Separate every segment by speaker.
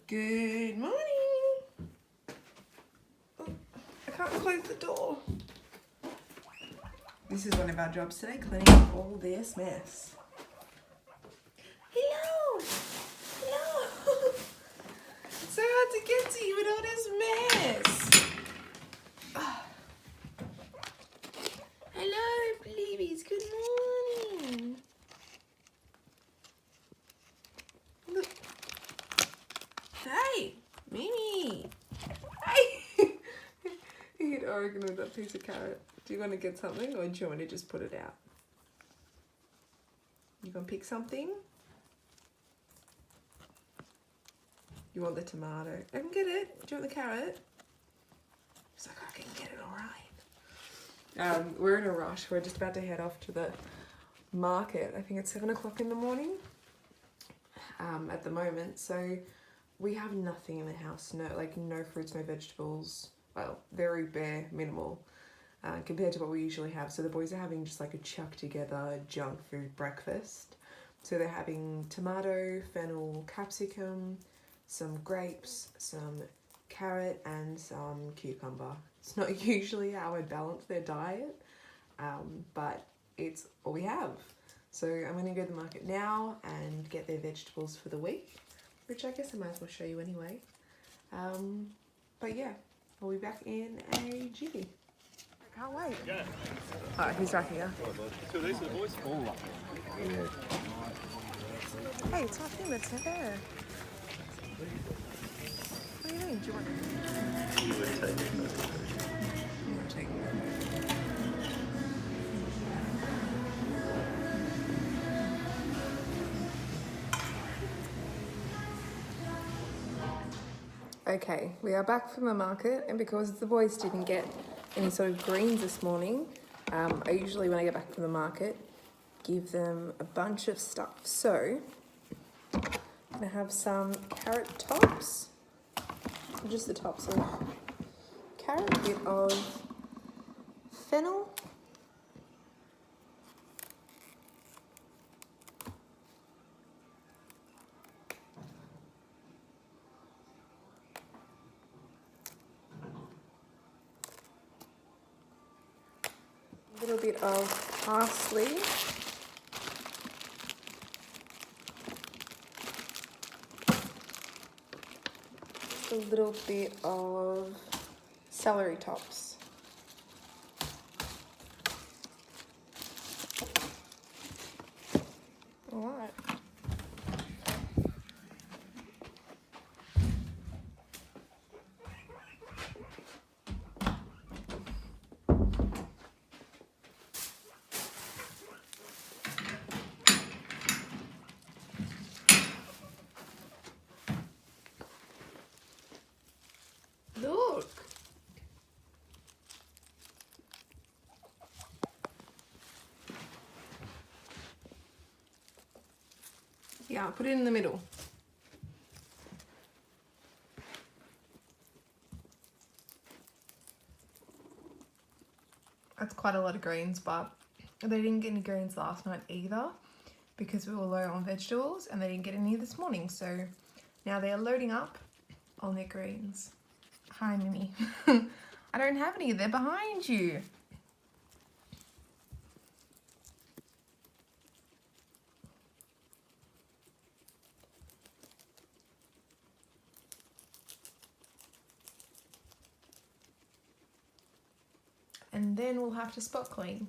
Speaker 1: Good morning. Oh, I can't close the door. This is one of our jobs today, cleaning up all this mess. Hello. Hello. It's so hard to get to you with all this mess. Oh. Hello, babies. Good morning. Look. Hey, Mimi. Hey. You hit Oregon with that piece of carrot. Do you want to get something or do you want to just put it out? You gonna pick something? You want the tomato? I can get it. Do you want the carrot? He's like, I can get it all right. We're in a rush. We're just about to head off to the market. I think it's 7 o'clock in the morning at the moment. So we have nothing in the house. No fruits, no vegetables. Well, very bare, minimal. Compared to what we usually have. So the boys are having just like a chuck together junk food breakfast. So they're having tomato, fennel, capsicum, some grapes, some carrot and some cucumber. It's not usually how I balance their diet, but it's all we have. So I'm going to go to the market now and get their vegetables for the week, which I guess I might as well show you anyway. But yeah, I'll be back in a jiffy. Can't wait. Yeah. Alright, who's right here?
Speaker 2: So these are the boys? All right. Yeah.
Speaker 1: Hey, it's not him, it's her. What do you mean? Do you want it?
Speaker 2: You would take it.
Speaker 1: You would take it. Okay, we are back from the market, and because the boys didn't get any sort of greens this morning, I usually, when I get back from the market, give them a bunch of stuff. So, I'm going to have some carrot tops, just the tops of carrot, a bit of fennel, a little bit of parsley, a little bit of celery tops. All right. Look. Yeah, put it in the middle. That's quite a lot of greens, but they didn't get any greens last night either because we were low on vegetables, and they didn't get any this morning. So now they are loading up on their greens. Hi, Mimi. I don't have any. They're behind you. And then we'll have to spot clean.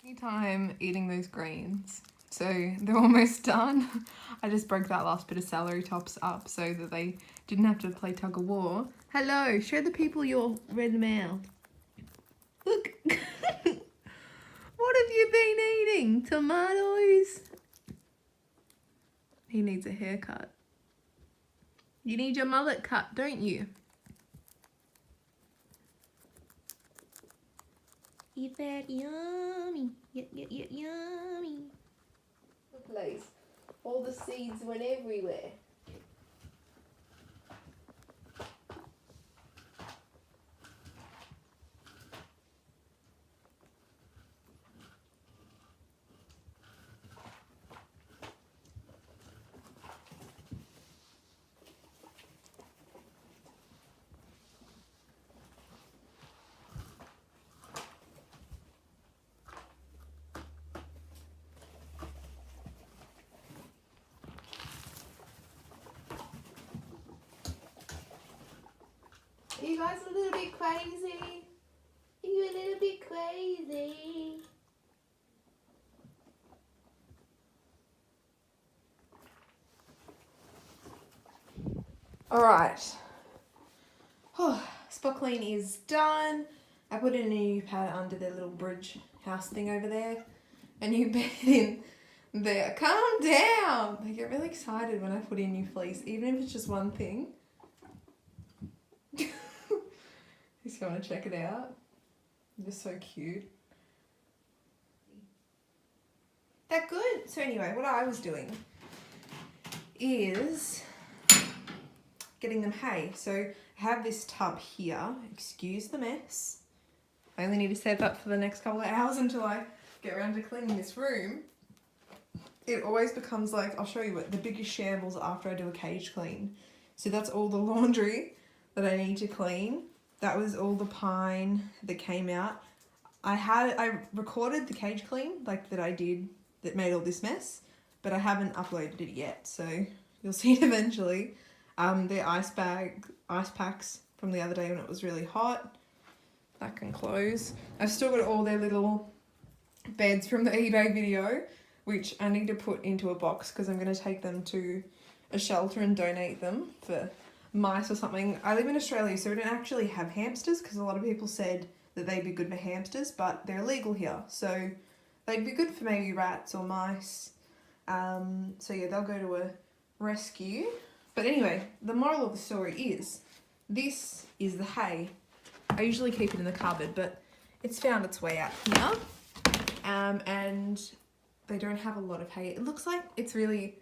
Speaker 1: Anytime eating those greens. So they're almost done. I just broke that last bit of celery tops up so that they didn't have to play tug of war. Hello, show the people your red mouth. Look. What have you been eating? Tomatoes? He needs a haircut. You need your mullet cut, don't you? Eat that, yummy. Yummy. Place. All the seeds went everywhere. You guys a little bit crazy? Are you a little bit crazy? Alright. Spot clean is done. I put in a new pad under the little bridge house thing over there. A new bed in there. Calm down! I get really excited when I put in new fleece, even if it's just one thing. Just want to check it out. They're so cute. That good? So anyway, what I was doing is getting them hay. So I have this tub here. Excuse the mess. I only need to save up for the next couple of hours until I get around to cleaning this room. It always becomes like, I'll show you what, the biggest shambles after I do a cage clean. So that's all the laundry that I need to clean. That was all the pine that came out. I recorded the cage clean, like that I did, that made all this mess, but I haven't uploaded it yet, so you'll see it eventually. The ice packs from the other day when it was really hot, that can close. I've still got all their little beds from the eBay video, which I need to put into a box because I'm going to take them to a shelter and donate them for mice or something. I live in Australia, so we don't actually have hamsters because a lot of people said that they'd be good for hamsters, but they're illegal here, so they'd be good for maybe rats or mice. So yeah, they'll go to a rescue. But anyway, the moral of the story is, this is the hay. I usually keep it in the cupboard, but it's found its way out here. And they don't have a lot of hay. It looks like it's really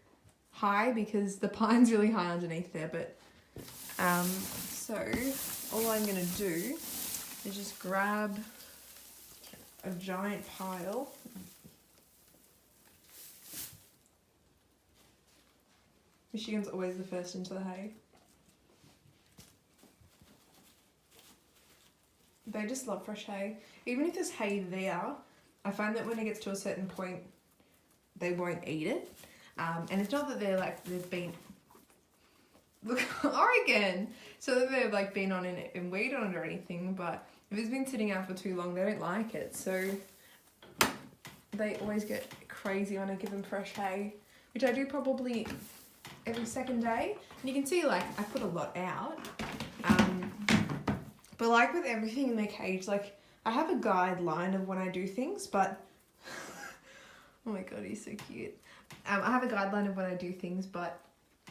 Speaker 1: high because the pine's really high underneath there, but so all I'm gonna do is just grab a giant pile. Michigan's always the first into the hay. They just love fresh hay. Even if there's hay there, I find that when it gets to a certain point, they won't eat it. And it's not that they've been, look, Oregon! So that they've like been on it and weed on it or anything, but if it's been sitting out for too long, they don't like it. So they always get crazy when I give them fresh hay, which I do probably every second day. And you can see like I put a lot out. But like with everything in the cage, like I have a guideline of when I do things, but oh my god, he's so cute. I have a guideline of when I do things, but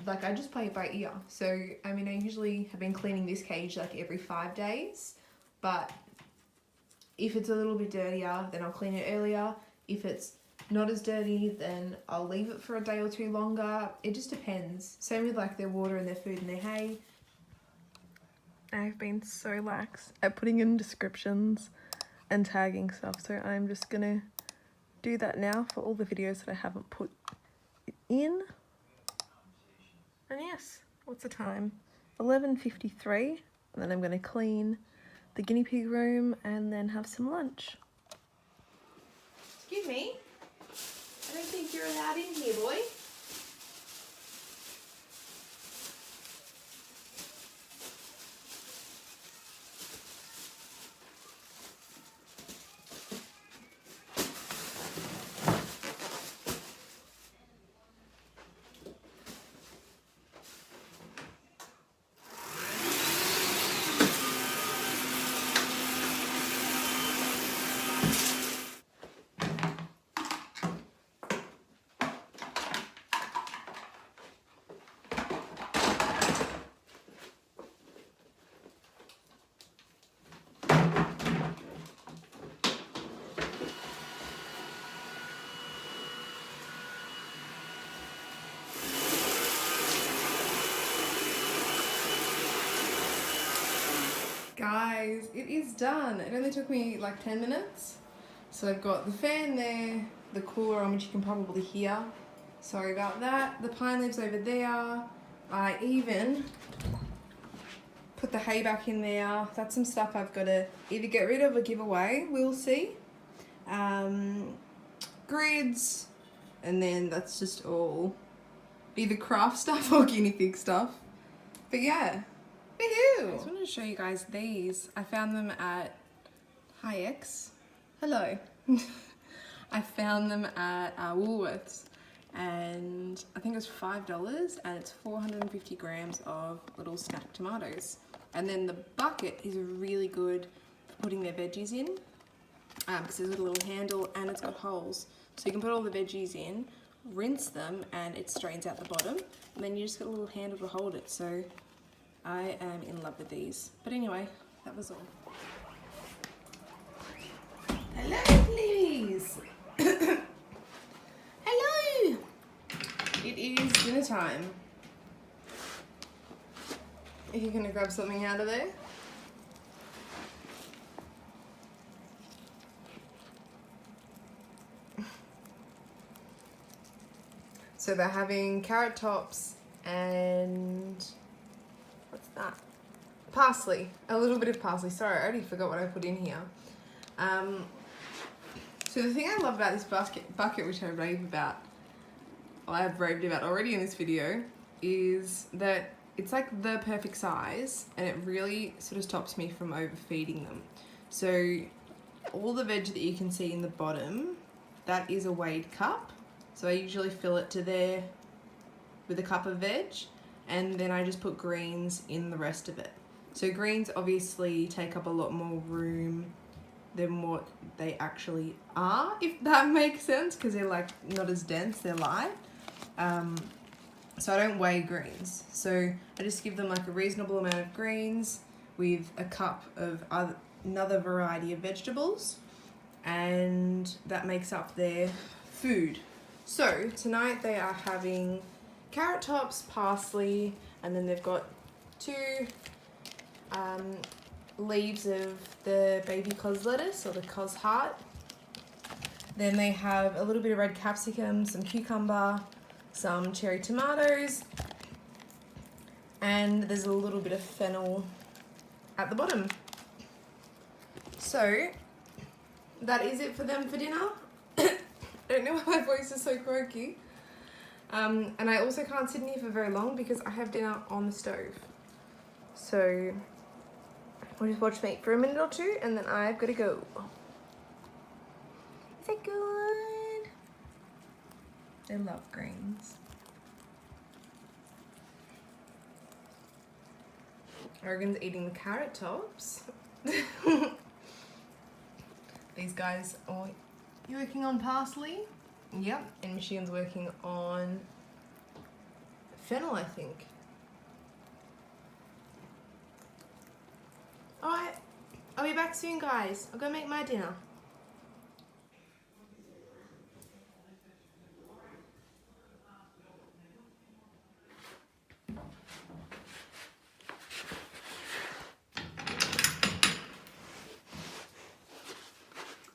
Speaker 1: like I just play it by ear. So I mean, I usually have been cleaning this cage like every 5 days, but if it's a little bit dirtier, then I'll clean it earlier. If it's not as dirty, then I'll leave it for a day or two longer. It just depends. Same with like their water and their food and their hay. I've been so lax at putting in descriptions and tagging stuff, so I'm just gonna do that now for all the videos that I haven't put it in. And yes, what's the time? 11:53, and then I'm gonna clean the guinea pig room and then have some lunch. Excuse me, I don't think you're allowed in here, boy. Guys, it is done. It only took me like 10 minutes. So I've got the fan there, the cooler on, which you can probably hear. Sorry about that. The pine leaves over there. I even put the hay back in there. That's some stuff I've got to either get rid of or give away. We'll see. Grids. And then that's just all either craft stuff or guinea pig stuff. But yeah. Woohoo! I just wanted to show you guys these. I found them at Wheeks. Hello. I found them at Woolworths, and I think it was $5, and it's 450 grams of little snack tomatoes. And then the bucket is really good for putting their veggies in, because there's a little handle and it's got holes. So you can put all the veggies in, rinse them, and it strains out the bottom, and then you just got a little handle to hold it. So I am in love with these. But anyway, that was all. Hello, please. Hello. It is dinner time. Are you gonna grab something out of there? So they're having carrot tops and what's that? Parsley. A little bit of parsley. Sorry, I already forgot what I put in here. So the thing I love about this bucket, which I've raved about already in this video, is that it's like the perfect size, and it really sort of stops me from overfeeding them. So all the veg that you can see in the bottom, that is a weighed cup. So I usually fill it to there with a cup of veg, and then I just put greens in the rest of it. So greens obviously take up a lot more room than what they actually are, if that makes sense, because they're like not as dense, they're light. So I don't weigh greens. So I just give them like a reasonable amount of greens with a cup of another variety of vegetables, and that makes up their food. So tonight they are having carrot tops, parsley, and then they've got 2 leaves of the baby cos lettuce, or the cos heart. Then they have a little bit of red capsicum, some cucumber, some cherry tomatoes, and there's a little bit of fennel at the bottom. So that is it for them for dinner. I don't know why my voice is so croaky. And I also can't sit in here for very long because I have dinner on the stove. So we'll just watch me for a minute or two, and then I've got to go. Is that good? They love greens. Oregon's eating the carrot tops. These guys are working on parsley. Yep, and Michigan's working on fennel, I think. Alright, I'll be back soon, guys. I'll go make my dinner.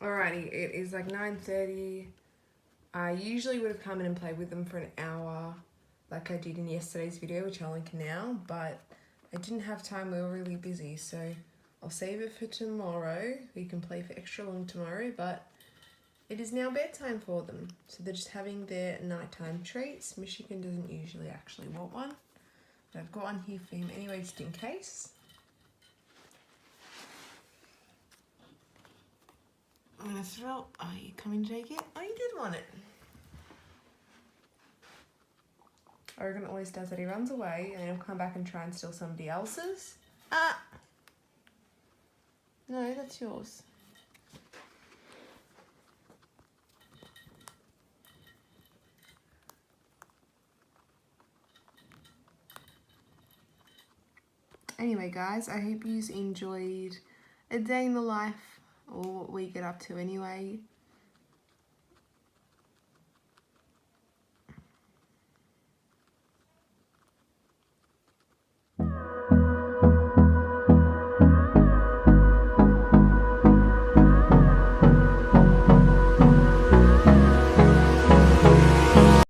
Speaker 1: Alrighty, it is like 9:30. I usually would have come in and played with them for an hour like I did in yesterday's video, which I'll link now, but I didn't have time. We were really busy, so I'll save it for tomorrow. We can play for extra long tomorrow, but it is now bedtime for them. So they're just having their nighttime treats. Michigan doesn't usually actually want one, but I've got one here for him anyway, just in case. I'm gonna throw. Oh, you coming to take it? Oh, you did want it. Oregon always does that. He runs away and then he'll come back and try and steal somebody else's. Ah! No, that's yours. Anyway, guys, I hope you enjoyed a day in the life, or what we get up to anyway.